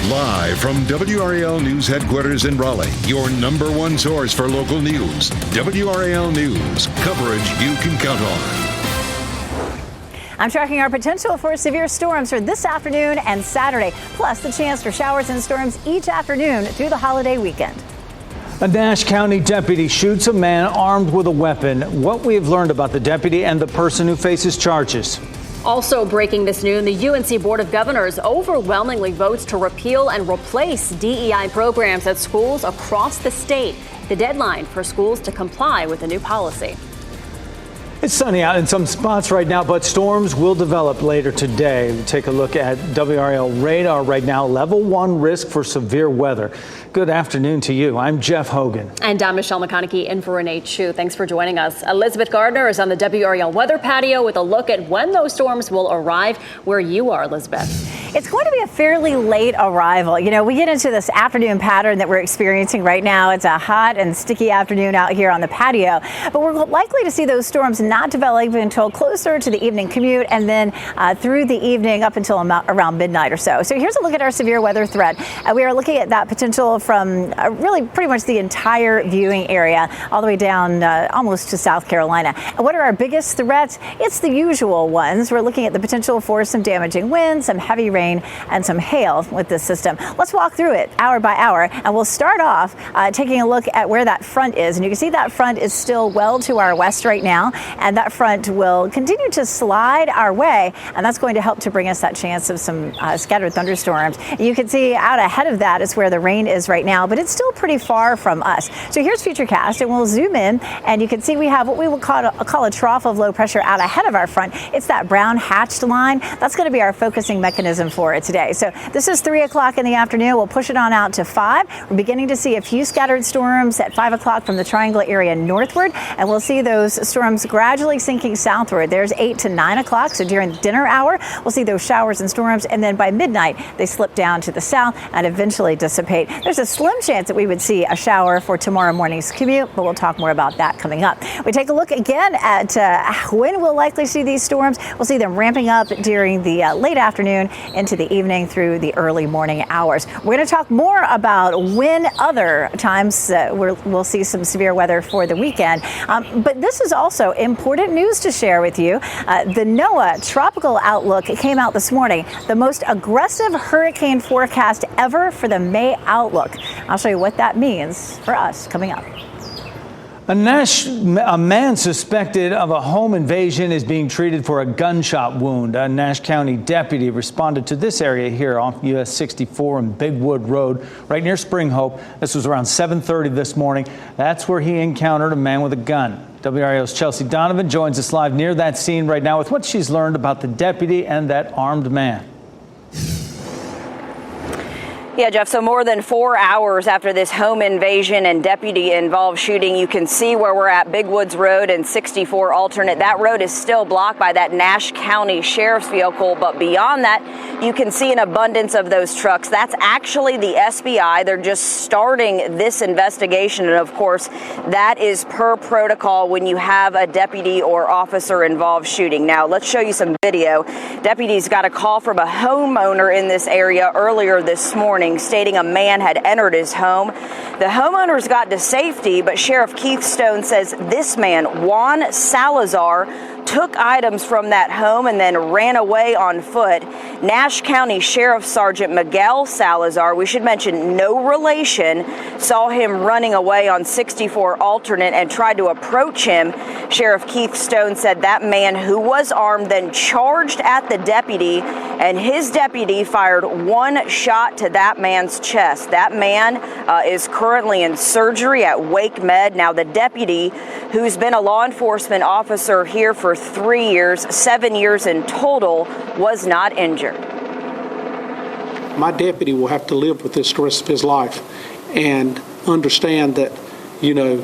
Live from WRAL News Headquarters in Raleigh, your number one source for local news. WRAL News, coverage you can count on. I'm tracking our potential for severe storms for this afternoon and Saturday, plus the chance for showers and storms each afternoon through the holiday weekend. A Nash County deputy shoots a man armed with a weapon. What we have learned about the deputy and the person who faces charges. Also breaking this noon, the UNC Board of Governors overwhelmingly votes to repeal and replace DEI programs at schools across the state. The deadline for schools to comply with the new policy. It's sunny out in some spots right now, but storms will develop later today. We'll take a look at WRAL radar right now. Level 1 risk for severe weather. Good afternoon to you. I'm Jeff Hogan. And I'm Michelle McConaughey in for Renee Chu. Thanks for joining us. Elizabeth Gardner is on the WRAL weather patio with a look at when those storms will arrive where you are, Elizabeth. It's going to be a fairly late arrival. You know, we get into this afternoon pattern that we're experiencing right now. It's a hot and sticky afternoon out here on the patio, but we're likely to see those storms not develop until closer to the evening commute and then through the evening up until around midnight or so. So here's a look at our severe weather threat. We are looking at that potential from really pretty much the entire viewing area all the way down almost to South Carolina. And what are our biggest threats? It's the usual ones. We're looking at the potential for some damaging winds, some heavy rain, and some hail with this system. Let's walk through it hour by hour, and we'll start off taking a look at where that front is. And you can see that front is still well to our west right now, and that front will continue to slide our way, and that's going to help to bring us that chance of some scattered thunderstorms. You can see out ahead of that is where the rain is right now, but it's still pretty far from us. So here's Futurecast, and we'll zoom in, and you can see we have what we will call a trough of low pressure out ahead of our front. It's that brown hatched line. That's going to be our focusing mechanism for it today. So this is 3 o'clock in the afternoon. We'll push it on out to 5. We're beginning to see a few scattered storms at 5 o'clock from the Triangle area northward, and we'll see those storms gradually sinking southward. There's 8 to 9 o'clock. So during the dinner hour, we'll see those showers and storms, and then by midnight, they slip down to the south and eventually dissipate. There's a slim chance that we would see a shower for tomorrow morning's commute, but we'll talk more about that coming up. We take a look again at when we'll likely see these storms. We'll see them ramping up during the late afternoon into the evening through the early morning hours. We're going to talk more about when other times we'll see some severe weather for the weekend. But this is also important news to share with you. The NOAA tropical outlook came out this morning, the most aggressive hurricane forecast ever for the May outlook. I'll show you what that means for us coming up. A man suspected of a home invasion is being treated for a gunshot wound. A Nash County deputy responded to this area here off US 64 and Big Wood Road, right near Spring Hope. This was around 7:30 this morning. That's where he encountered a man with a gun. WRAL's Chelsea Donovan joins us live near that scene right now with what she's learned about the deputy and that armed man. Yeah, Jeff, so more than 4 hours after this home invasion and deputy-involved shooting, you can see where we're at, Big Woods Road and 64 alternate. That road is still blocked by that Nash County Sheriff's vehicle, but beyond that, you can see an abundance of those trucks. That's actually the SBI. They're just starting this investigation, and of course, that is per protocol when you have a deputy or officer-involved shooting. Now, let's show you some video. Deputies got a call from a homeowner in this area earlier this morning, stating a man had entered his home. The homeowners got to safety, but Sheriff Keith Stone says this man, Juan Salazar, took items from that home and then ran away on foot. Nash County Sheriff Sergeant Miguel Salazar, we should mention no relation, saw him running away on 64 alternate and tried to approach him. Sheriff Keith Stone said that man, who was armed, then charged at the deputy, and his deputy fired one shot to that man's chest. That man is currently in surgery at Wake Med. Now, the deputy, who's been a law enforcement officer here for 3 years, 7 years in total, was not injured. My deputy will have to live with this the rest of his life and understand that, you know,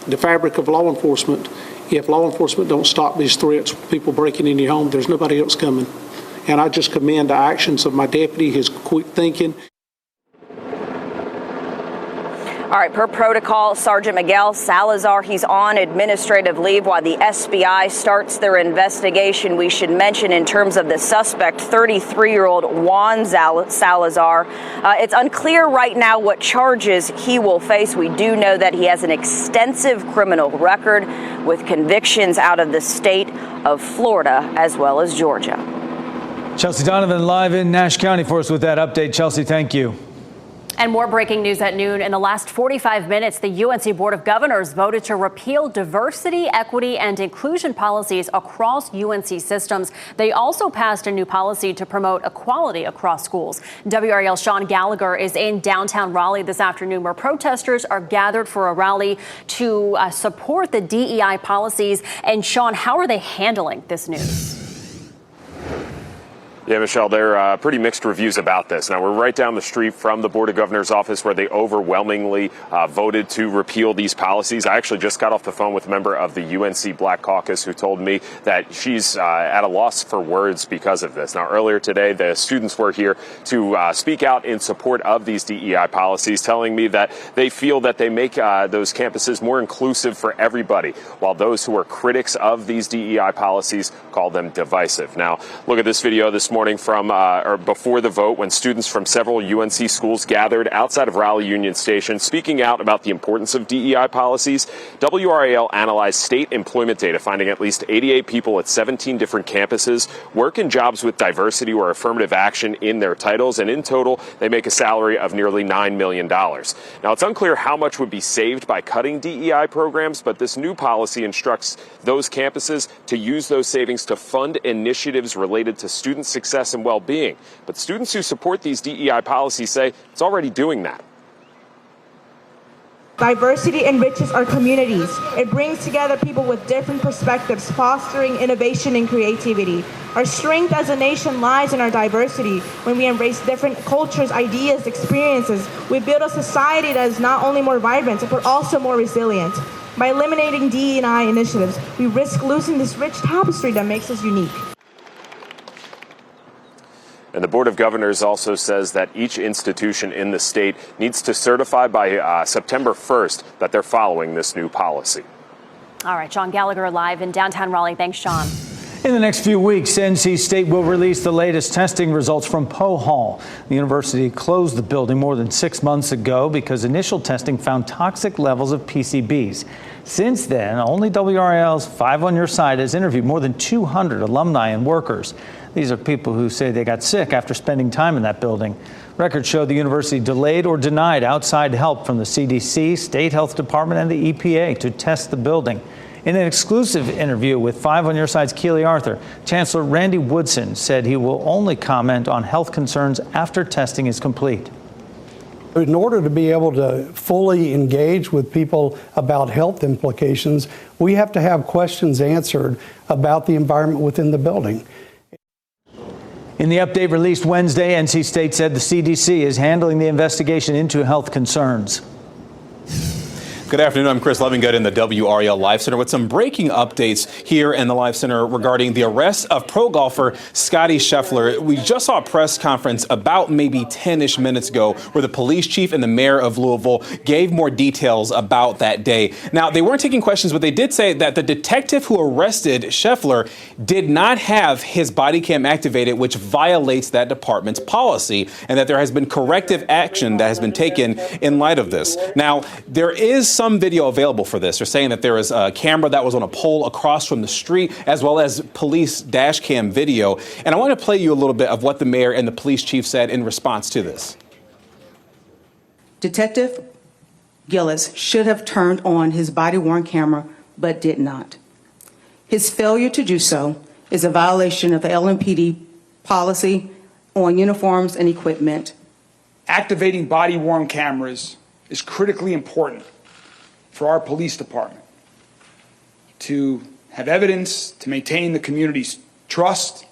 the fabric of law enforcement, if law enforcement don't stop these threats, people breaking in your home, there's nobody else coming. And I just commend the actions of my deputy, his quick thinking. All right, per protocol, Sergeant Miguel Salazar, he's on administrative leave while the SBI starts their investigation. We should mention in terms of the suspect, 33-year-old Juan Salazar. It's unclear right now what charges he will face. We do know that he has an extensive criminal record with convictions out of the state of Florida as well as Georgia. Chelsea Donovan live in Nash County for us with that update. Chelsea, thank you. And more breaking news at noon. In the last 45 minutes, the UNC Board of Governors voted to repeal diversity, equity, and inclusion policies across UNC systems. They also passed a new policy to promote equality across schools. WRAL's Sean Gallagher is in downtown Raleigh this afternoon, where protesters are gathered for a rally to support the DEI policies. And Sean, how are they handling this news? Yeah, Michelle, there are pretty mixed reviews about this. Now, we're right down the street from the Board of Governors office where they overwhelmingly voted to repeal these policies. I actually just got off the phone with a member of the UNC Black Caucus who told me that she's at a loss for words because of this. Now, earlier today, the students were here to speak out in support of these DEI policies, telling me that they feel that they make those campuses more inclusive for everybody, while those who are critics of these DEI policies call them divisive. Now, look at this video this morning from or before the vote when students from several UNC schools gathered outside of Raleigh Union Station speaking out about the importance of DEI policies. WRAL analyzed state employment data, finding at least 88 people at 17 different campuses work in jobs with diversity or affirmative action in their titles, and in total they make a salary of nearly $9 million. Now, it's unclear how much would be saved by cutting DEI programs, but this new policy instructs those campuses to use those savings to fund initiatives related to student success and well-being. But students who support these DEI policies say it's already doing that. Diversity enriches our communities. It brings together people with different perspectives, fostering innovation and creativity. Our strength as a nation lies in our diversity. When we embrace different cultures, ideas, experiences, we build a society that is not only more vibrant, but also more resilient. By eliminating DEI initiatives, we risk losing this rich tapestry that makes us unique. And the Board of Governors also says that each institution in the state needs to certify by September 1st that they're following this new policy. All right, Sean Gallagher live in downtown Raleigh. Thanks, Sean. In the next few weeks, NC State will release the latest testing results from Poe Hall. The university closed the building more than 6 months ago because initial testing found toxic levels of PCBs. Since then, only WRAL's 5 on Your Side has interviewed more than 200 alumni and workers. These are people who say they got sick after spending time in that building. Records show the university delayed or denied outside help from the CDC, State Health Department, and the EPA to test the building. In an exclusive interview with 5 on Your Side's Keely Arthur, Chancellor Randy Woodson said he will only comment on health concerns after testing is complete. In order to be able to fully engage with people about health implications, we have to have questions answered about the environment within the building. In the update released Wednesday, NC State said the CDC is handling the investigation into health concerns. Good afternoon. I'm Chris Levingood in the WRAL Live Center with some breaking updates here in the Live Center regarding the arrest of pro golfer Scottie Scheffler. We just saw a press conference about maybe 10-ish minutes ago where the police chief and the mayor of Louisville gave more details about that day. Now, they weren't taking questions, but they did say that the detective who arrested Scheffler did not have his body cam activated, which violates that department's policy, and that there has been corrective action that has been taken in light of this. Now, there is some video available for this. They're saying that there is a camera that was on a pole across from the street, as well as police dash cam video. And I want to play you a little bit of what the mayor and the police chief said in response to this. Detective Gillis should have turned on his body-worn camera, but did not. His failure to do so is a violation of the LMPD policy on uniforms and equipment. Activating body-worn cameras is critically important for our police department to have evidence, to maintain the community's trust.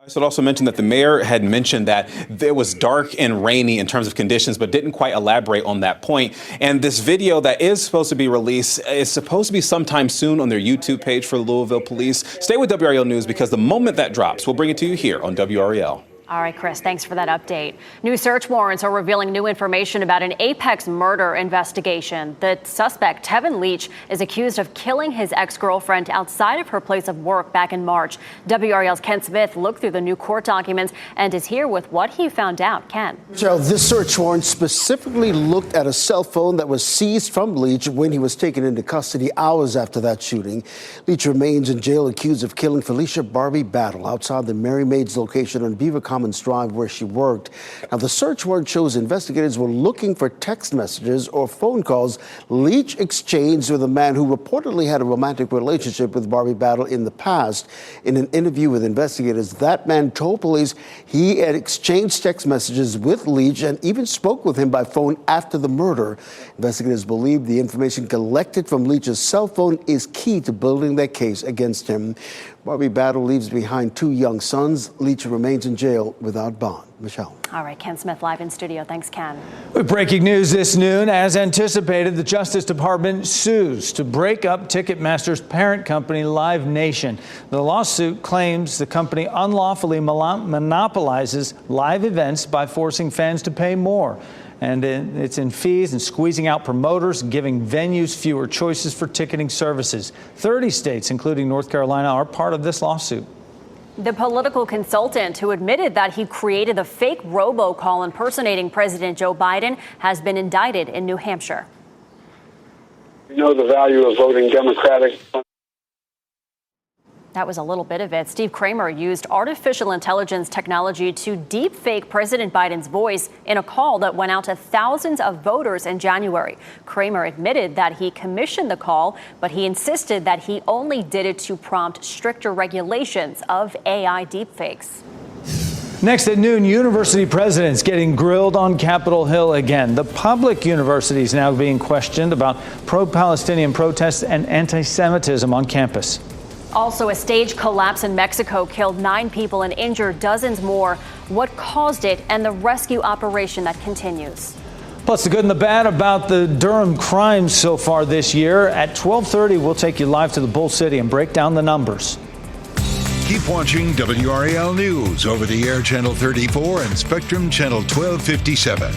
I should also mention that the mayor had mentioned that it was dark and rainy in terms of conditions, but didn't quite elaborate on that point. And this video that is supposed to be released is supposed to be sometime soon on their YouTube page for Louisville Police. Stay with WRAL News because the moment that drops, we'll bring it to you here on WRAL. All right, Chris, thanks for that update. New search warrants are revealing new information about an Apex murder investigation. The suspect, Tevin Leach, is accused of killing his ex-girlfriend outside of her place of work back in March. WRAL's Ken Smith looked through the new court documents and is here with what he found out. Ken. Michelle, this search warrant specifically looked at a cell phone that was seized from Leach when he was taken into custody hours after that shooting. Leach remains in jail accused of killing Felicia Barbie Battle outside the Mary Maids location on Beaver Commons Drive where she worked. Now, the search warrant shows investigators were looking for text messages or phone calls Leach exchanged with a man who reportedly had a romantic relationship with Barbie Battle in the past. In an interview with investigators, that man told police he had exchanged text messages with Leach and even spoke with him by phone after the murder. Investigators believe the information collected from Leach's cell phone is key to building their case against him. Barbie Battle leaves behind 2 young sons. Leach remains in jail without bond. Michelle. All right, Ken Smith live in studio. Thanks, Ken. With breaking news this noon, as anticipated, the Justice Department sues to break up Ticketmaster's parent company, Live Nation. The lawsuit claims the company unlawfully monopolizes live events by forcing fans to pay more. And it's in fees and squeezing out promoters, giving venues fewer choices for ticketing services. 30 states, including North Carolina, are part of this lawsuit. The political consultant who admitted that he created the fake robocall impersonating President Joe Biden has been indicted in New Hampshire. We know the value of voting Democratic. That was a little bit of it. Steve Kramer used artificial intelligence technology to deepfake President Biden's voice in a call that went out to thousands of voters in January. Kramer admitted that he commissioned the call, but he insisted that he only did it to prompt stricter regulations of AI deepfakes. Next at noon, university presidents getting grilled on Capitol Hill again. The public universities now being questioned about pro-Palestinian protests and anti-Semitism on campus. Also, a stage collapse in Mexico killed 9 people and injured dozens more. What caused it and the rescue operation that continues. Plus, the good and the bad about the Durham crimes so far this year. At 12:30, we'll take you live to the Bull City and break down the numbers. Keep watching WRAL News over the air Channel 34 and Spectrum Channel 1257.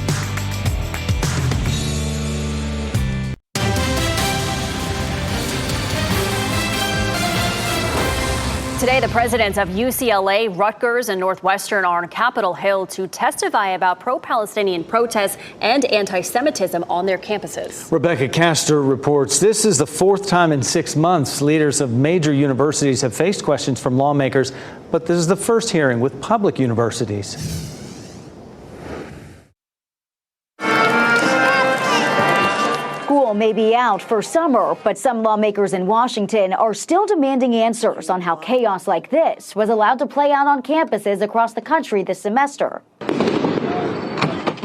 Today, the presidents of UCLA, Rutgers, and Northwestern are on Capitol Hill to testify about pro-Palestinian protests and anti-Semitism on their campuses. Rebecca Castor reports this is the 4th time in 6 months leaders of major universities have faced questions from lawmakers, but this is the first hearing with public universities. School may be out for summer, but some lawmakers in Washington are still demanding answers on how chaos like this was allowed to play out on campuses across the country this semester.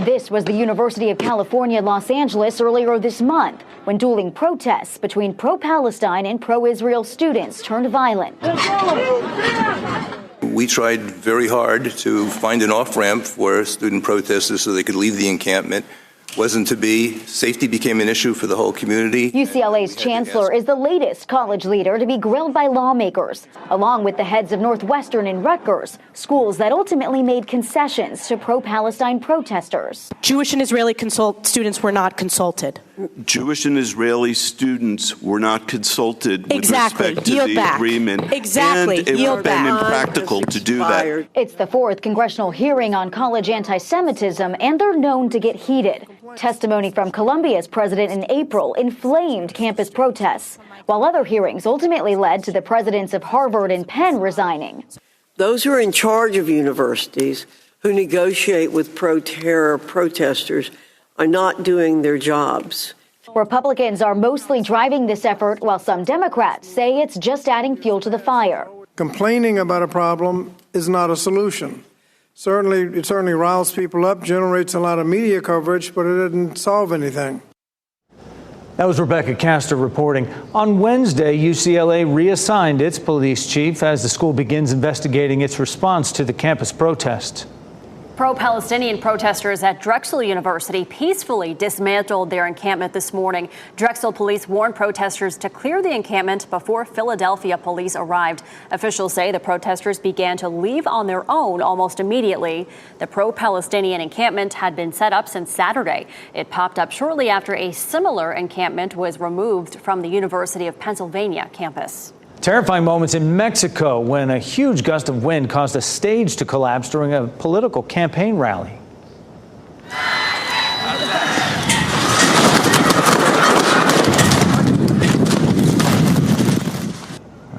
This was the University of California, Los Angeles earlier this month, when dueling protests between pro-Palestine and pro-Israel students turned violent. We tried very hard to find an off-ramp for student protesters so they could leave the encampment. Wasn't to be. Safety became an issue for the whole community. UCLA's chancellor is the latest college leader to be grilled by lawmakers, along with the heads of Northwestern and Rutgers, schools that ultimately made concessions to pro-Palestine protesters. Jewish and Israeli students were not consulted. Jewish and Israeli students were not consulted with respect to Yield the back. agreement. Exactly. And it would have been impractical to do that. It's the 4th congressional hearing on college anti-Semitism, and they're known to get heated. Testimony from Columbia's president in April inflamed campus protests, while other hearings ultimately led to the presidents of Harvard and Penn resigning. Those who are in charge of universities who negotiate with pro-terror protesters are not doing their jobs. Republicans are mostly driving this effort, while some Democrats say it's just adding fuel to the fire. Complaining about a problem is not a solution. It certainly riles people up, generates a lot of media coverage, but it doesn't solve anything. That was Rebecca Castor reporting. On Wednesday, UCLA reassigned its police chief as the school begins investigating its response to the campus protest. Pro-Palestinian protesters at Drexel University peacefully dismantled their encampment this morning. Drexel police warned protesters to clear the encampment before Philadelphia police arrived. Officials say the protesters began to leave on their own almost immediately. The pro-Palestinian encampment had been set up since Saturday. It popped up shortly after a similar encampment was removed from the University of Pennsylvania campus. Terrifying moments in Mexico when a huge gust of wind caused a stage to collapse during a political campaign rally.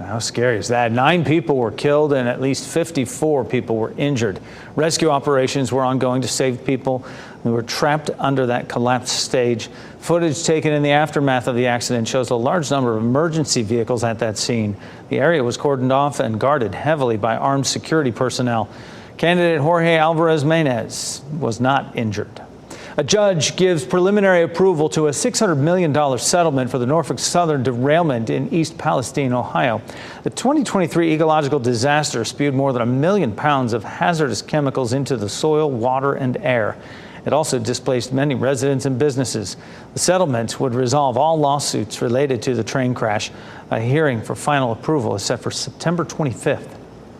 How scary is that? 9 people were killed and at least 54 people were injured. Rescue operations were ongoing to save people who were trapped under that collapsed stage. Footage taken in the aftermath of the accident shows a large number of emergency vehicles at that scene. The area was cordoned off and guarded heavily by armed security personnel. Candidate Jorge Alvarez Maynez was not injured. A judge gives preliminary approval to a $600 million settlement for the Norfolk Southern derailment in East Palestine, Ohio. The 2023 ecological disaster spewed more than 1 million pounds of hazardous chemicals into the soil, water, and air. It also displaced many residents and businesses. The settlement would resolve all lawsuits related to the train crash. A hearing for final approval is set for September 25th.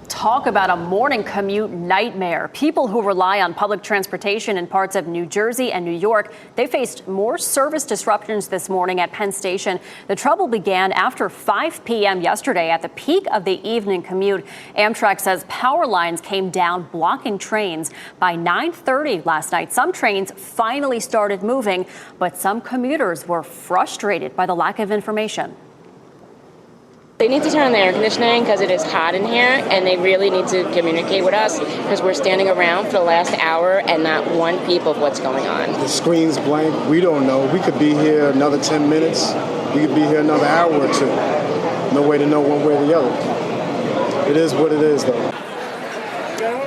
Talk about a morning commute nightmare. People who rely on public transportation in parts of New Jersey and New York, they faced more service disruptions this morning at Penn Station. The trouble began after 5 p.m. yesterday at the peak of the evening commute. Amtrak says power lines came down, blocking trains. By 9:30 last night, some trains finally started moving, but some commuters were frustrated by the lack of information. They need to turn on the air conditioning because it is hot in here, and they really need to communicate with us because we're standing around for the last hour and not one peep of what's going on. The screen's blank. We don't know. We could be here another 10 minutes. We could be here another hour or two. No way to know one way or the other. It is what it is, though.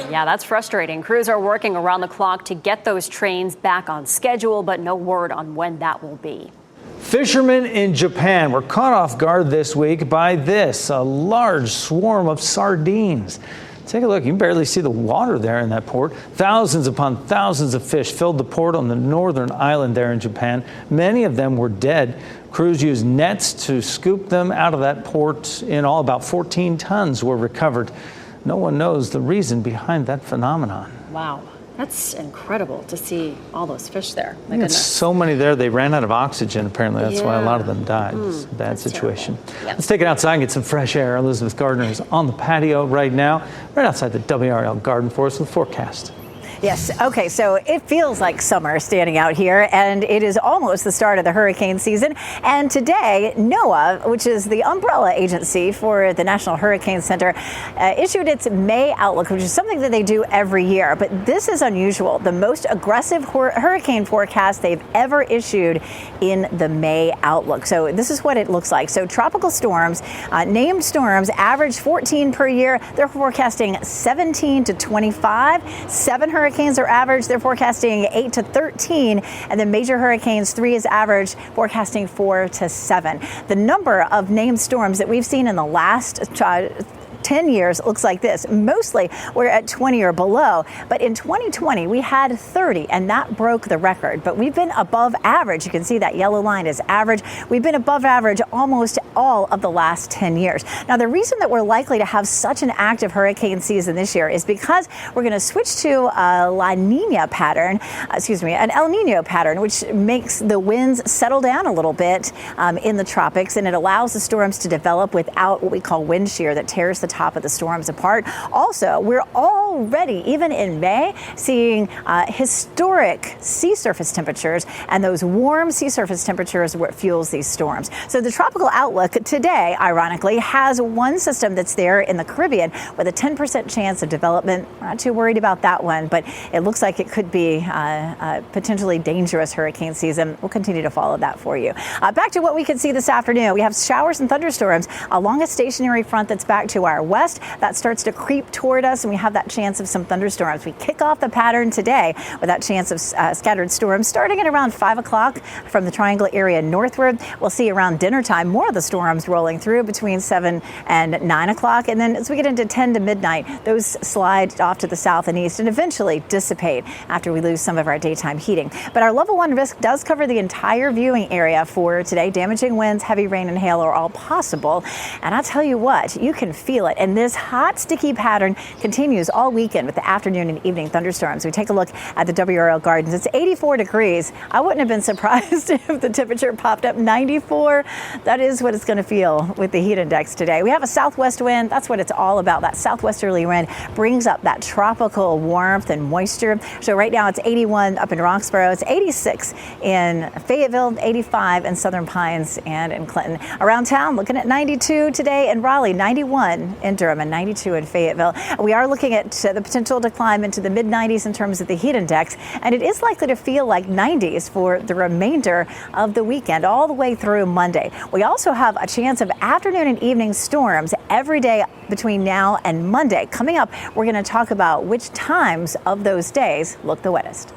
Yeah, that's frustrating. Crews are working around the clock to get those trains back on schedule, but no word on when that will be. Fishermen in Japan were caught off guard this week by this, a large swarm of sardines. Take a look. You can barely see the water there in that port. Thousands upon thousands of fish filled the port on the northern island there in Japan. Many of them were dead. Crews used nets to scoop them out of that port. In all, about 14 tons were recovered. No one knows the reason behind that phenomenon. Wow. That's incredible to see all those fish there. My It's goodness. so many there. They ran out of oxygen, apparently. That's why a lot of them died. It's a bad situation. Yep. Let's take it outside and get some fresh air. Elizabeth Gardner is on the patio right now, right outside the WRAL garden for us with the forecast. Yes. Okay. So it feels like summer standing out here, and it is almost the start of the hurricane season. And today, NOAA, which is the umbrella agency for the National Hurricane Center, issued its May outlook, which is something that they do every year. But this is unusual. The most aggressive hurricane forecast they've ever issued in the May outlook. So this is what it looks like. So tropical storms, named storms, average 14 per year. They're forecasting 17 to 25. 7 hurricanes are average. They're forecasting 8 to 13. And then major hurricanes, 3 is average, forecasting 4 to 7. The number of named storms that we've seen in the last 10 years looks like this. Mostly we're at 20 or below, but in 2020 we had 30 and that broke the record. But we've been above average. You can see that yellow line is average. We've been above average almost all of the last 10 years. Now, the reason that we're likely to have such an active hurricane season this year is because we're going to switch to a La Nina pattern, an El Nino pattern, which makes the winds settle down a little bit in the tropics, and it allows the storms to develop without what we call wind shear that tears the top of the storms apart. Also, we're already, even in May, seeing historic sea surface temperatures, and those warm sea surface temperatures are what fuels these storms. So the tropical outlook today, ironically, has one system that's there in the Caribbean with a 10% chance of development. We're not too worried about that one, but it looks like it could be a potentially dangerous hurricane season. We'll continue to follow that for you. Back to what we could see this afternoon. We have showers and thunderstorms along a stationary front that's back to our west. That starts to creep toward us, and we have that chance of some thunderstorms. We kick off the pattern today with that chance of scattered storms starting at around 5 o'clock from the Triangle area northward. We'll see around dinner time more of the storms rolling through between 7 and 9 o'clock. And then as we get into 10 to midnight, those slide off to the south and east and eventually dissipate after we lose some of our daytime heating. But our level 1 risk does cover the entire viewing area for today. Damaging winds, heavy rain, and hail are all possible. And I'll tell you what, you can feel it. And this hot, sticky pattern continues all weekend with the afternoon and evening thunderstorms. We take a look at the WRAL Gardens. It's 84 degrees. I wouldn't have been surprised if the temperature popped up 94. That is what it's going to feel with the heat index today. We have a southwest wind. That's what it's all about. That southwesterly wind brings up that tropical warmth and moisture. So right now it's 81 up in Roxborough. It's 86 in Fayetteville, 85 in Southern Pines and in Clinton. Around town, looking at 92 today in Raleigh, 91 in Durham, and 92 in Fayetteville. We are looking at the potential to climb into the mid-90s in terms of the heat index, and it is likely to feel like 90s for the remainder of the weekend, all the way through Monday. We also have a chance of afternoon and evening storms every day between now and Monday. Coming up, we're going to talk about which times of those days look the wettest.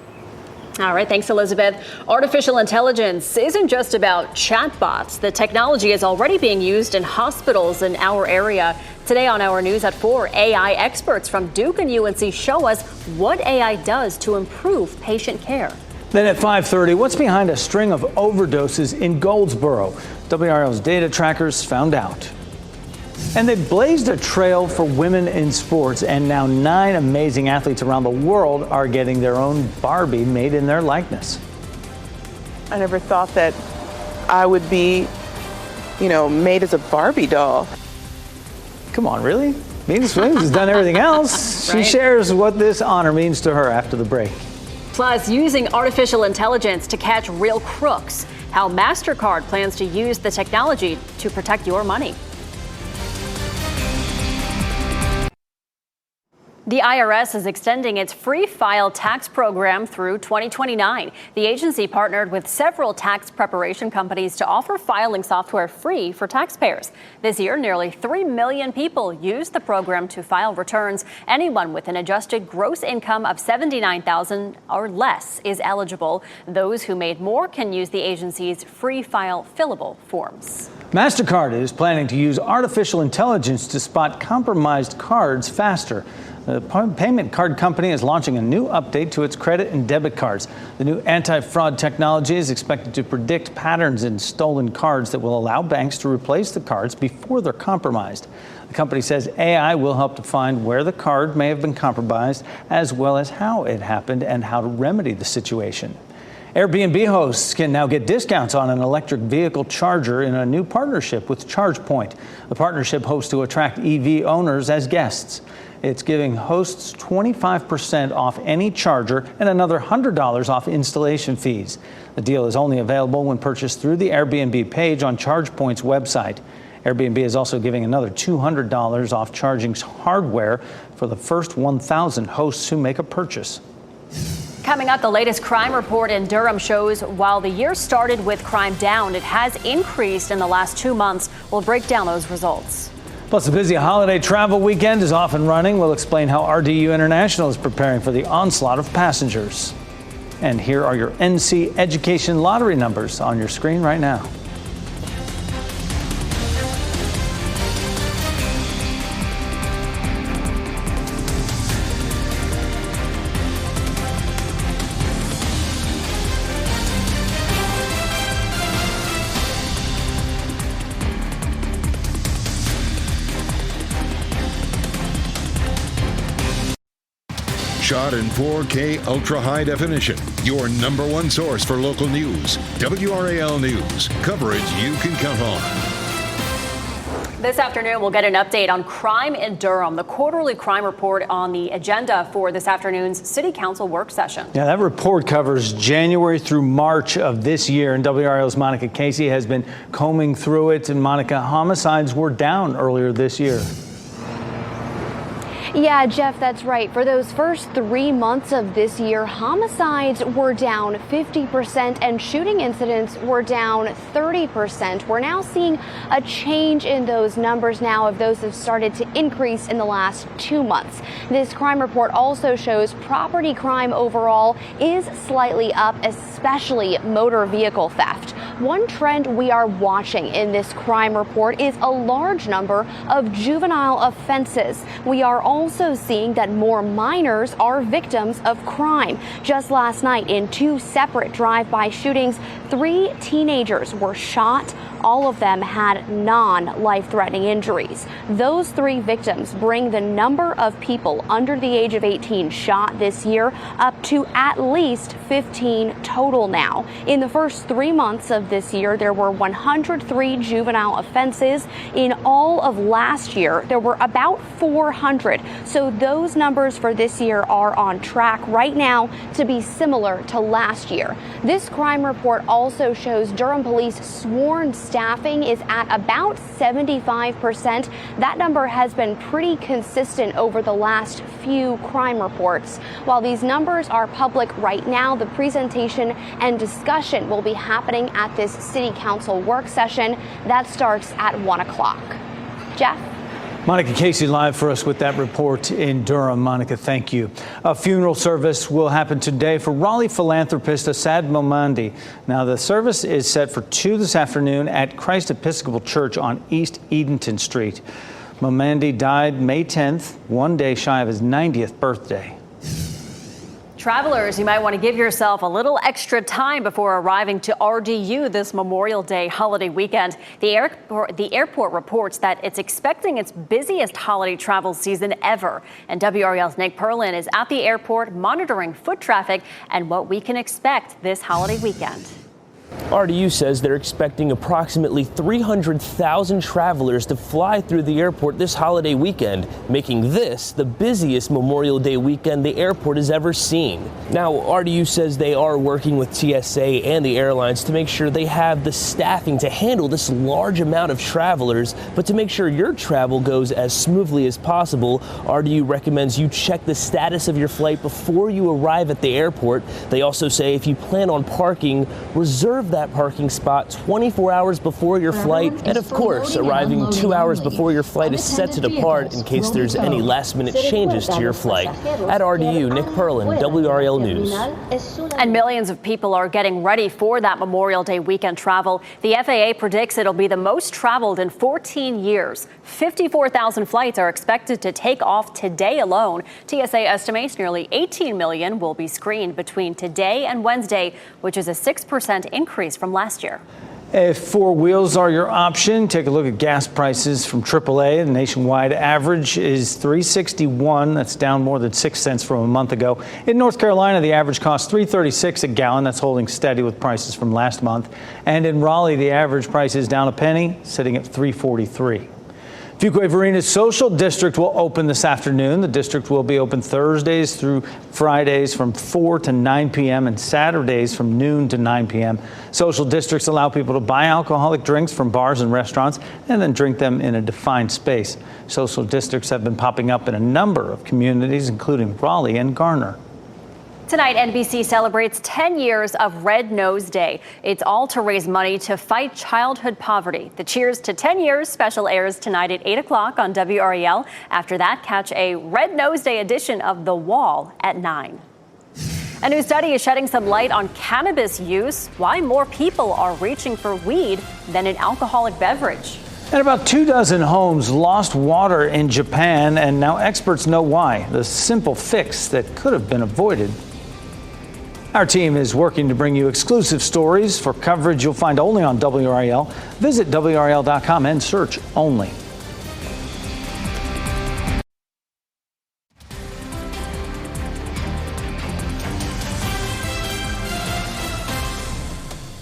All right. Thanks, Elizabeth. Artificial intelligence isn't just about chatbots. The technology is already being used in hospitals in our area. Today on our News at 4, AI experts from Duke and UNC show us what AI does to improve patient care. Then at 5:30, what's behind a string of overdoses in Goldsboro? WRAL's data trackers found out. And they blazed a trail for women in sports, and now 9 amazing athletes around the world are getting their own Barbie made in their likeness. I never thought that I would be, made as a Barbie doll. Come on, really? Venus Williams has done everything else. Right. She shares what this honor means to her after the break. Plus, using artificial intelligence to catch real crooks. How MasterCard plans to use the technology to protect your money. The IRS is extending its free file tax program through 2029. The agency partnered with several tax preparation companies to offer filing software free for taxpayers. This year, nearly 3 million people used the program to file returns. Anyone with an adjusted gross income of $79,000 or less is eligible. Those who made more can use the agency's free file fillable forms. MasterCard is planning to use artificial intelligence to spot compromised cards faster. The payment card company is launching a new update to its credit and debit cards. The new anti-fraud technology is expected to predict patterns in stolen cards that will allow banks to replace the cards before they're compromised. The company says AI will help to find where the card may have been compromised, as well as how it happened and how to remedy the situation. Airbnb hosts can now get discounts on an electric vehicle charger in a new partnership with ChargePoint. The partnership hopes to attract EV owners as guests. It's giving hosts 25% off any charger and another $100 off installation fees. The deal is only available when purchased through the Airbnb page on ChargePoint's website. Airbnb is also giving another $200 off charging hardware for the first 1,000 hosts who make a purchase. Coming up, the latest crime report in Durham shows while the year started with crime down, it has increased in the last 2 months. We'll break down those results. Plus, a busy holiday travel weekend is off and running. We'll explain how RDU International is preparing for the onslaught of passengers. And here are your NC Education lottery numbers on your screen right now. Shot in 4K ultra high definition. Your number one source for local news. WRAL News. Coverage you can count on. This afternoon, we'll get an update on crime in Durham, the quarterly crime report on the agenda for this afternoon's City Council work session. Yeah, that report covers January through March of this year, and WRAL's Monica Casey has been combing through it. And Monica, homicides were down earlier this year. Yeah, Jeff, that's right. For those first 3 months of this year, homicides were down 50% and shooting incidents were down 30%. We're now seeing a change in those numbers now of those have started to increase in the last 2 months. This crime report also shows property crime overall is slightly up, especially motor vehicle theft. One trend we are watching in this crime report is a large number of juvenile offenses. We are also seeing that more minors are victims of crime. Just last night, in 2 separate drive-by shootings, 3 teenagers were shot. All of them had non-life-threatening injuries. Those 3 victims bring the number of people under the age of 18 shot this year up to at least 15 total now. In the first 3 months of this year, there were 103 juvenile offenses. In all of last year, there were about 400. So those numbers for this year are on track right now to be similar to last year. This crime report also shows Durham Police sworn staffing is at about 75%. That number has been pretty consistent over the last few crime reports. While these numbers are public right now, the presentation and discussion will be happening at this City Council work session that starts at 1 o'clock. Jeff? Monica Casey live for us with that report in Durham. Monica, thank you. A funeral service will happen today for Raleigh philanthropist Asad Momandi. Now, the service is set for 2 this afternoon at Christ Episcopal Church on East Edenton Street. Momandi died May 10th, 1 day shy of his 90th birthday. Travelers, you might want to give yourself a little extra time before arriving to RDU this Memorial Day holiday weekend. The airport reports that it's expecting its busiest holiday travel season ever. And WRAL's Nick Perlin is at the airport monitoring foot traffic and what we can expect this holiday weekend. RDU says they're expecting approximately 300,000 travelers to fly through the airport this holiday weekend, making this the busiest Memorial Day weekend the airport has ever seen. Now, RDU says they are working with TSA and the airlines to make sure they have the staffing to handle this large amount of travelers, but to make sure your travel goes as smoothly as possible, RDU recommends you check the status of your flight before you arrive at the airport. They also say if you plan on parking, reserve that parking spot 24 hours before your flight, and of course arriving 2 hours before your flight is set to depart in case there's any last-minute changes to your flight. At RDU, Nick Perlin, WRAL News. And millions of people are getting ready for that Memorial Day weekend travel. The FAA predicts it'll be the most traveled in 14 years. 54,000 flights are expected to take off today alone. TSA estimates nearly 18 million will be screened between today and Wednesday, which is a 6% increase from last year. If 4 wheels are your option, take a look at gas prices from AAA. The nationwide average is $3.61. That's down more than 6 cents from a month ago. In North Carolina, the average costs $3.36 a gallon. That's holding steady with prices from last month. And in Raleigh, the average price is down a penny, sitting at $3.43. Fuquay-Varina's social district will open this afternoon. The district will be open Thursdays through Fridays from 4 to 9 p.m. and Saturdays from noon to 9 p.m. Social districts allow people to buy alcoholic drinks from bars and restaurants and then drink them in a defined space. Social districts have been popping up in a number of communities, including Raleigh and Garner. Tonight, NBC celebrates 10 years of Red Nose Day. It's all to raise money to fight childhood poverty. The Cheers to 10 Years special airs tonight at 8 o'clock on WRAL. After that, catch a Red Nose Day edition of The Wall at 9. A new study is shedding some light on cannabis use, why more people are reaching for weed than an alcoholic beverage. And about 24 homes lost water in Japan, and now experts know why. The simple fix that could have been avoided. Our team is working to bring you exclusive stories for coverage you'll find only on WRAL. Visit WRAL.com and search only.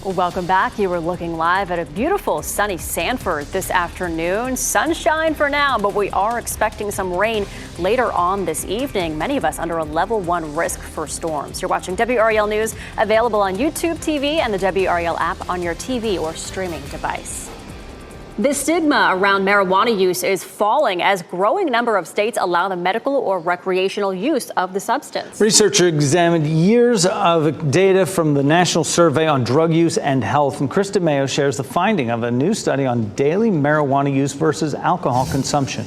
Welcome back. You were looking live at a beautiful sunny Sanford this afternoon. Sunshine for now, but we are expecting some rain later on this evening. Many of us under a level 1 risk for storms. You're watching WRAL News, available on YouTube TV and the WRAL app on your TV or streaming device. The stigma around marijuana use is falling as growing number of states allow the medical or recreational use of the substance. Researchers examined years of data from the National Survey on Drug Use and Health, and Krista Mayo shares the finding of a new study on daily marijuana use versus alcohol consumption.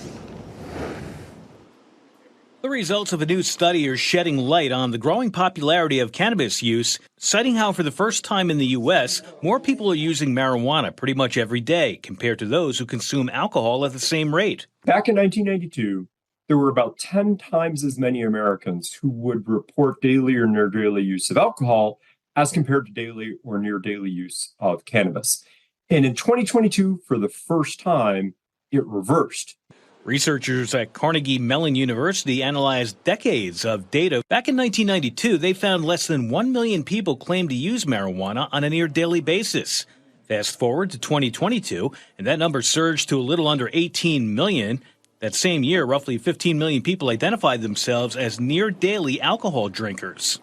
The results of a new study are shedding light on the growing popularity of cannabis use, citing how for the first time in the U.S., more people are using marijuana pretty much every day compared to those who consume alcohol at the same rate. Back in 1992, there were about 10 times as many Americans who would report daily or near daily use of alcohol as compared to daily or near daily use of cannabis. And in 2022, for the first time, it reversed. Researchers at Carnegie Mellon University analyzed decades of data. Back in 1992, they found less than 1 million people claimed to use marijuana on a near-daily basis. Fast forward to 2022, and that number surged to a little under 18 million. That same year, roughly 15 million people identified themselves as near-daily alcohol drinkers.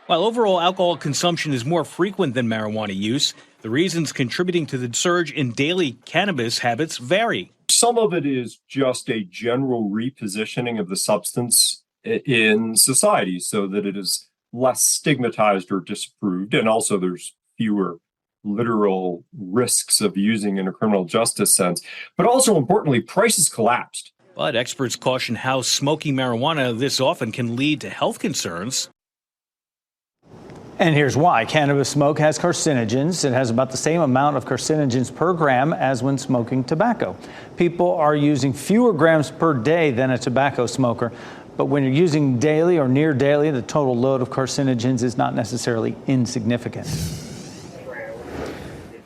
While overall alcohol consumption is more frequent than marijuana use, the reasons contributing to the surge in daily cannabis habits vary. Some of it is just a general repositioning of the substance in society so that it is less stigmatized or disapproved. And also there's fewer literal risks of using in a criminal justice sense. But also importantly, prices collapsed. But experts caution how smoking marijuana this often can lead to health concerns. And here's why. Cannabis smoke has carcinogens. It has about the same amount of carcinogens per gram as when smoking tobacco. People are using fewer grams per day than a tobacco smoker. But when you're using daily or near daily, the total load of carcinogens is not necessarily insignificant.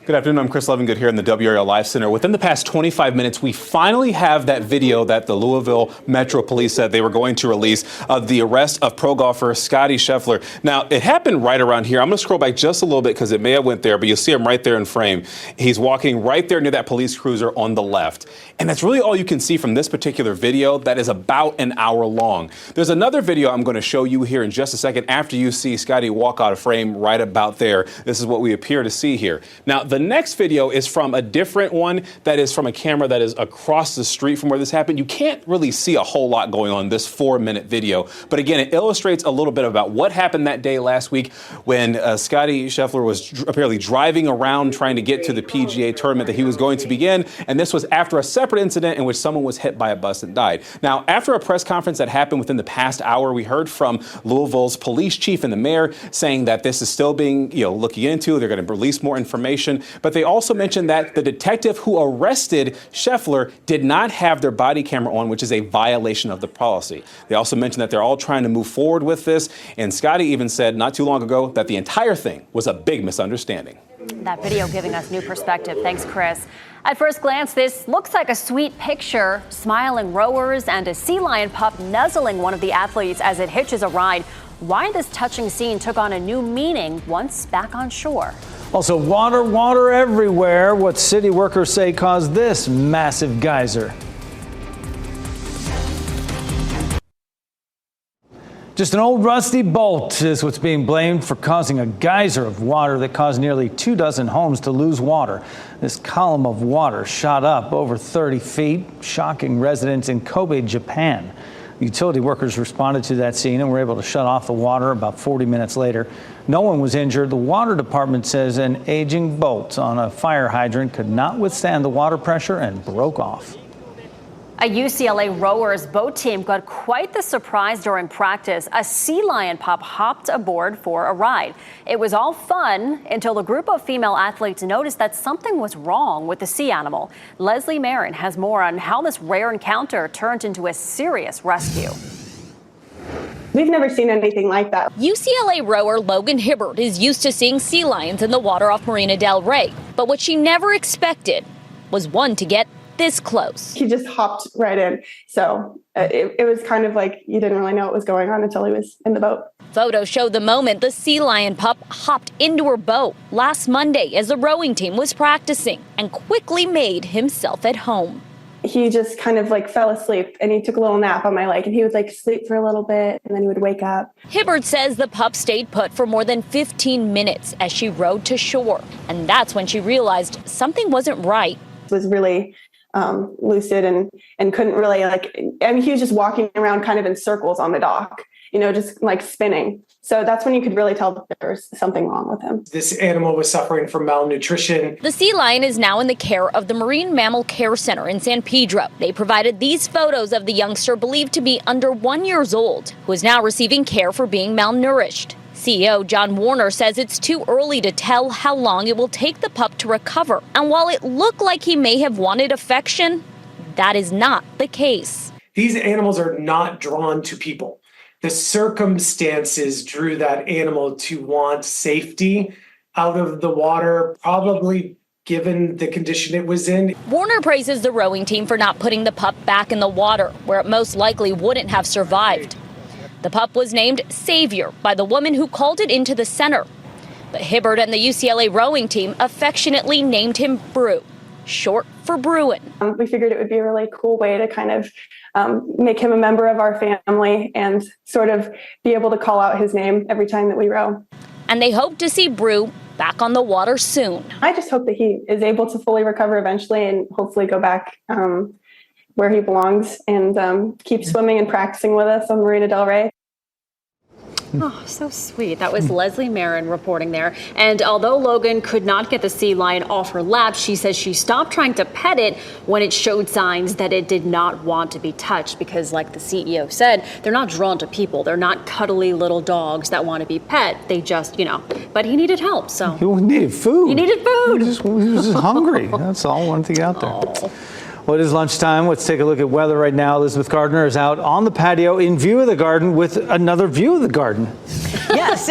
Good afternoon. I'm Chris Levingood here in the WRAL Live Center. Within the past 25 minutes, we finally have that video that the Louisville Metro Police said they were going to release of the arrest of pro golfer Scotty Scheffler. Now, it happened right around here. I'm going to scroll back just a little bit because it may have went there, but you'll see him right there in frame. He's walking right there near that police cruiser on the left. And that's really all you can see from this particular video that is about an hour long. There's another video I'm going to show you here in just a second after you see Scotty walk out of frame right about there. This is what we appear to see here. Now, the next video is from a different one that is from a camera that is across the street from where this happened. You can't really see a whole lot going on in this 4-minute video. But again, it illustrates a little bit about what happened that day last week when Scotty Scheffler was apparently driving around trying to get to the PGA tournament that he was going to begin. And this was after a separate incident in which someone was hit by a bus and died. Now, after a press conference that happened within the past hour, we heard from Louisville's police chief and the mayor saying that this is still being, looking into. They're going to release more information. But they also mentioned that the detective who arrested Scheffler did not have their body camera on, which is a violation of the policy. They also mentioned that they're all trying to move forward with this. And Scotty even said not too long ago that the entire thing was a big misunderstanding. That video giving us new perspective. Thanks, Chris. At first glance, this looks like a sweet picture. Smiling rowers and a sea lion pup nuzzling one of the athletes as it hitches a ride. Why this touching scene took on a new meaning once back on shore. Also, water everywhere. What city workers say caused this massive geyser. Just an old rusty bolt is what's being blamed for causing a geyser of water that caused nearly 24 homes to lose water. This column of water shot up over 30 feet, shocking residents in Kobe, Japan. Utility workers responded to that scene and were able to shut off the water about 40 minutes later. No one was injured. The water department says an aging bolt on a fire hydrant could not withstand the water pressure and broke off. A UCLA rowers boat team got quite the surprise during practice. A sea lion pup hopped aboard for a ride. It was all fun until the group of female athletes noticed that something was wrong with the sea animal. Leslie Marin has more on how this rare encounter turned into a serious rescue. We've never seen anything like that. UCLA rower Logan Hibbert is used to seeing sea lions in the water off Marina del Rey, but what she never expected was one to get this close. He just hopped right in. So it was kind of like you didn't really know what was going on until he was in the boat. Photos show the moment the sea lion pup hopped into her boat last Monday as the rowing team was practicing and quickly made himself at home. he just kind of like fell asleep, and he took a little nap on my leg, and he would like sleep for a little bit and then he would wake up. Hibbert says the pup stayed put for more than 15 minutes as she rowed to shore. And that's when she realized something wasn't right. Was really lucid and couldn't really he was just walking around kind of in circles on the dock, just like spinning. So that's when you could really tell that there was something wrong with him. This animal was suffering from malnutrition. The sea lion is now in the care of the Marine Mammal Care Center in San Pedro. They provided these photos of the youngster believed to be under 1 year old, who is now receiving care for being malnourished. CEO John Warner says it's too early to tell how long it will take the pup to recover. And while it looked like he may have wanted affection, that is not the case. These animals are not drawn to people. The circumstances drew that animal to want safety out of the water, probably given the condition it was in. Warner praises the rowing team for not putting the pup back in the water, where it most likely wouldn't have survived. The pup was named Savior by the woman who called it into the center. But Hibbert and the UCLA rowing team affectionately named him Brew, short for Bruin. We figured it would be a really cool way to kind of make him a member of our family and sort of be able to call out his name every time that we row. And they hope to see Brew back on the water soon. I just hope that he is able to fully recover eventually and hopefully go back where he belongs and keep swimming and practicing with us on Marina Del Rey. Oh, so sweet. That was Leslie Marin reporting there. And although Logan could not get the sea lion off her lap, she says she stopped trying to pet it when it showed signs that it did not want to be touched because, like the CEO said, they're not drawn to people. They're not cuddly little dogs that want to be pet. They just, but he needed help, so. He needed food. He needed food. He was just hungry. That's all. Wanted to get out there. Oh. Well, it is lunchtime. Let's take a look at weather right now. Elizabeth Gardner is out on the patio in view of the garden with another view of the garden. Yes.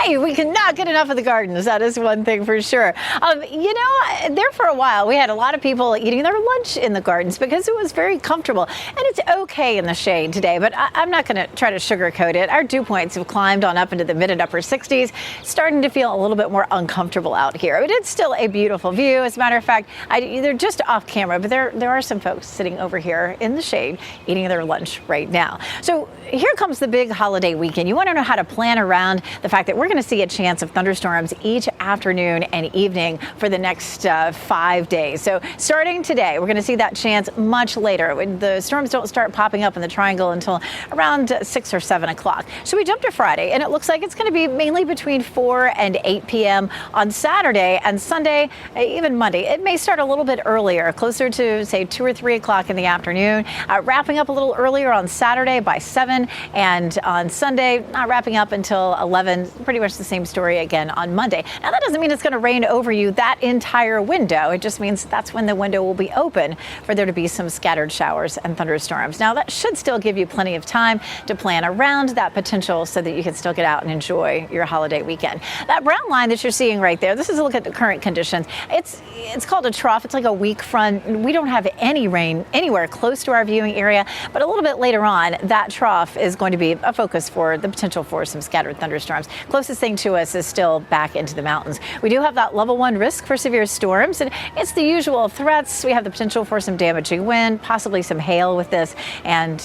Hey, we cannot get enough of the gardens. That is one thing for sure. There for a while, we had a lot of people eating their lunch in the gardens because it was very comfortable. And it's okay in the shade today, but I'm not going to try to sugarcoat it. Our dew points have climbed on up into the mid and upper 60s, starting to feel a little bit more uncomfortable out here. But it's still a beautiful view. As a matter of fact, they're just off camera, but there are some folks sitting over here in the shade eating their lunch right now. So here comes the big holiday weekend. You want to know how to plan around the fact that we're going to see a chance of thunderstorms each afternoon and evening for the next 5 days. So starting today, we're going to see that chance much later. The storms don't start popping up in the triangle until around 6 or 7 o'clock. So we jump to Friday, and it looks like it's going to be mainly between 4 and 8 p.m. on Saturday and Sunday, even Monday. It may start a little bit earlier, closer to, say, 2 or 3 o'clock in the afternoon, wrapping up a little earlier on Saturday by 7, and on Sunday, not wrapping up until 11. Pretty much the same story again on Monday. Now, that doesn't mean it's going to rain over you that entire window. It just means that's when the window will be open for there to be some scattered showers and thunderstorms. Now, that should still give you plenty of time to plan around that potential so that you can still get out and enjoy your holiday weekend. That brown line that you're seeing right there, this is a look at the current conditions. It's called a trough. It's like a weak front. We don't have any rain anywhere close to our viewing area, but a little bit later on, that trough is going to be a focus for the potential for some scattered thunderstorms. Closest thing to us is still back into the mountains. We do have that level 1 risk for severe storms, and it's the usual threats. We have the potential for some damaging wind, possibly some hail with this, and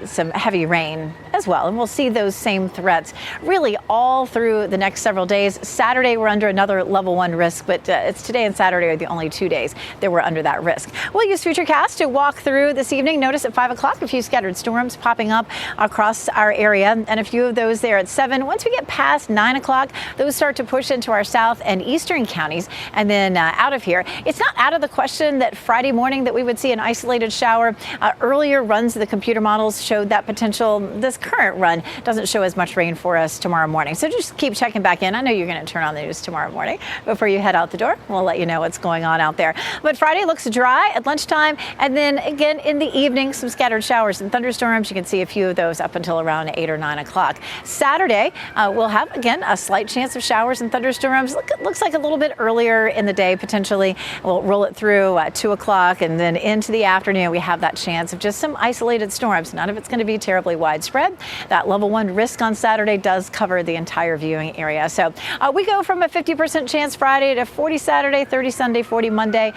some heavy rain as well. And we'll see those same threats really all through the next several days. Saturday, we're under another level 1 risk, but it's today and Saturday are the only 2 days that we're under that risk. We'll use Futurecast to walk through this evening. Notice at 5 o'clock, a few scattered storms popping up across our area, and a few of those there at 7. Once we get past 9 o'clock, those start to push into our south and eastern counties, and then out of here. It's not out of the question that Friday morning that we would see an isolated shower. Earlier runs of the computer models showed that potential. This current run doesn't show as much rain for us tomorrow morning. So just keep checking back in. I know you're going to turn on the news tomorrow morning before you head out the door. We'll let you know what's going on out there. But Friday looks dry at lunchtime, and then again in the evening, some scattered showers and thunderstorms. You can see a few of those up until around 8 or 9 o'clock. Saturday, we'll have, again, a slight chance of showers and thunderstorms. Looks like a little bit earlier in the day, potentially. We'll roll it through at 2 o'clock, and then into the afternoon, we have that chance of just some isolated storms. None of it's going to be terribly widespread, That level 1 risk on Saturday does cover the entire viewing area. So we go from a 50% chance Friday to 40 Saturday, 30 Sunday, 40 Monday.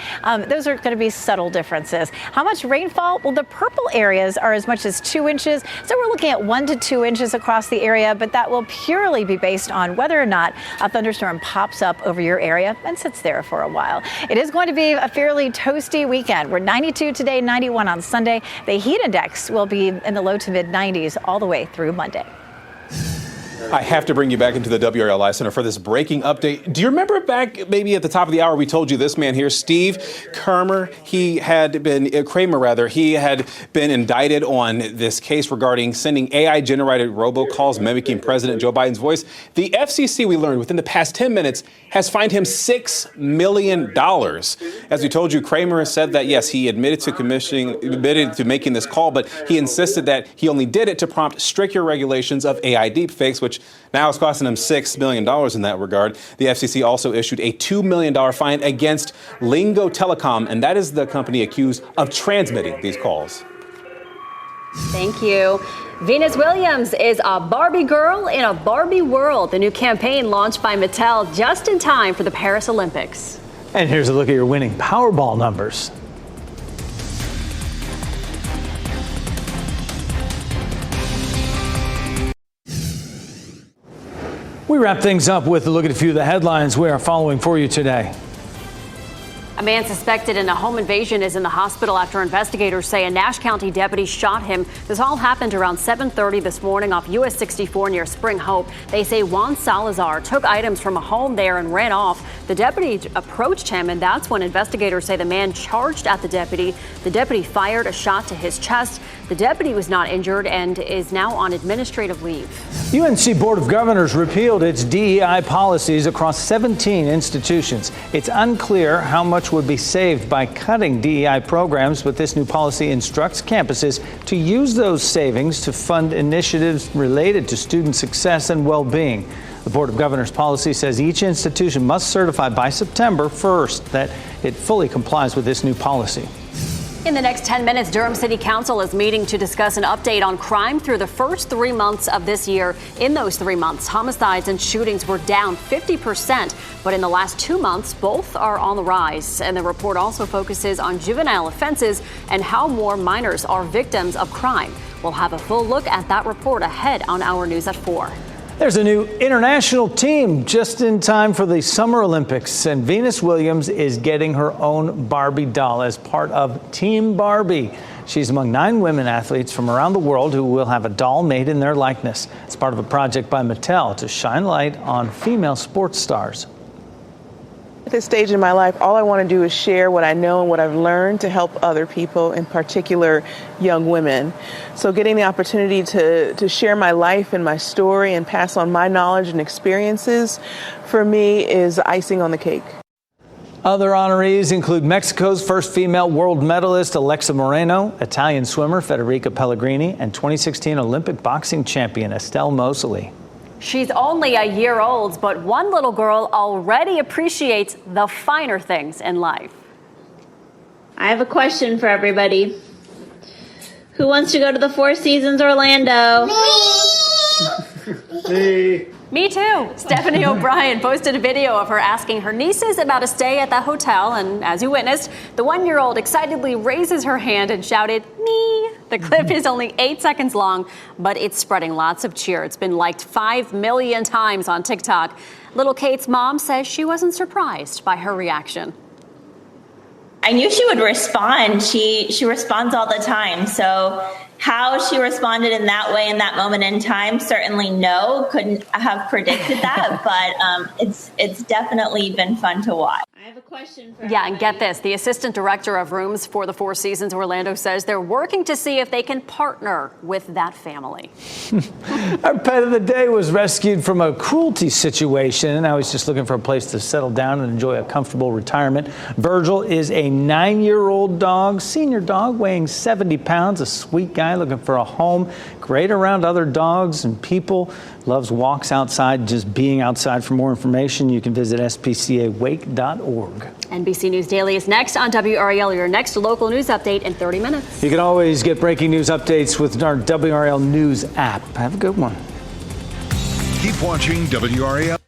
Those are going to be subtle differences. How much rainfall? Well, the purple areas are as much as 2 inches. So we're looking at 1 to 2 inches across the area, but that will purely be based on whether or not a thunderstorm pops up over your area and sits there for a while. It is going to be a fairly toasty weekend. We're 92 today, 91 on Sunday. The heat index will be in the low to mid 90s all the way through Monday. I have to bring you back into the WRAL Live Center for this breaking update. Do you remember back maybe at the top of the hour we told you this man here, Steve Kramer, he had been indicted on this case regarding sending AI-generated robocalls mimicking President Joe Biden's voice. The FCC, we learned within the past 10 minutes, has fined him $6 million. As we told you, Kramer said that, yes, he admitted to making this call, but he insisted that he only did it to prompt stricter regulations of AI deepfakes, which now is costing him $6 million in that regard. The FCC also issued a $2 million fine against Lingo Telecom, and that is the company accused of transmitting these calls. Thank you. Venus Williams is a Barbie girl in a Barbie world. The new campaign launched by Mattel just in time for the Paris Olympics. And here's a look at your winning Powerball numbers. We wrap things up with a look at a few of the headlines we are following for you today. A man suspected in a home invasion is in the hospital after investigators say a Nash County deputy shot him. This all happened around 7:30 this morning off US 64 near Spring Hope. They say Juan Salazar took items from a home there and ran off. The deputy approached him, and that's when investigators say the man charged at the deputy. The deputy fired a shot to his chest. The deputy was not injured and is now on administrative leave. UNC Board of Governors repealed its DEI policies across 17 institutions. It's unclear how much would be saved by cutting DEI programs, but this new policy instructs campuses to use those savings to fund initiatives related to student success and well-being. The Board of Governors policy says each institution must certify by September 1st that it fully complies with this new policy. In the next 10 minutes, Durham City Council is meeting to discuss an update on crime through the first 3 months of this year. In those 3 months, homicides and shootings were down 50%, but in the last 2 months, both are on the rise. And the report also focuses on juvenile offenses and how more minors are victims of crime. We'll have a full look at that report ahead on our News at 4. There's a new international team just in time for the Summer Olympics, and Venus Williams is getting her own Barbie doll as part of Team Barbie. She's among 9 women athletes from around the world who will have a doll made in their likeness. It's part of a project by Mattel to shine light on female sports stars. At this stage in my life, all I want to do is share what I know and what I've learned to help other people, in particular young women. So getting the opportunity to share my life and my story and pass on my knowledge and experiences, for me, is icing on the cake. Other honorees include Mexico's first female world medalist Alexa Moreno, Italian swimmer Federica Pellegrini, and 2016 Olympic boxing champion Estelle Mosley. She's only a year old, but one little girl already appreciates the finer things in life. I have a question for everybody. Who wants to go to the Four Seasons Orlando? Me. Me too. Stephanie O'Brien posted a video of her asking her nieces about a stay at the hotel, and as you witnessed, the 1-year-old excitedly raises her hand and shouted, "Me." The clip is only 8 seconds long, but it's spreading lots of cheer. It's been liked 5 million times on TikTok. Little Kate's mom says she wasn't surprised by her reaction. I knew she would respond. She responds all the time. So how she responded in that way in that moment in time, certainly no, couldn't have predicted that, but it's definitely been fun to watch. I have a question for and get this. The assistant director of rooms for the Four Seasons Orlando says they're working to see if they can partner with that family. Our pet of the day was rescued from a cruelty situation, and now he's just looking for a place to settle down and enjoy a comfortable retirement. Virgil is a 9-year-old dog, senior dog weighing 70 pounds, a sweet guy guy looking for a home, great around other dogs and people, loves walks outside, just being outside. For more information, you can visit spcawake.org. NBC News Daily is next on WRAL, your next local news update in 30 minutes. You can always get breaking news updates with our WRAL News app. Have a good one. Keep watching WRAL.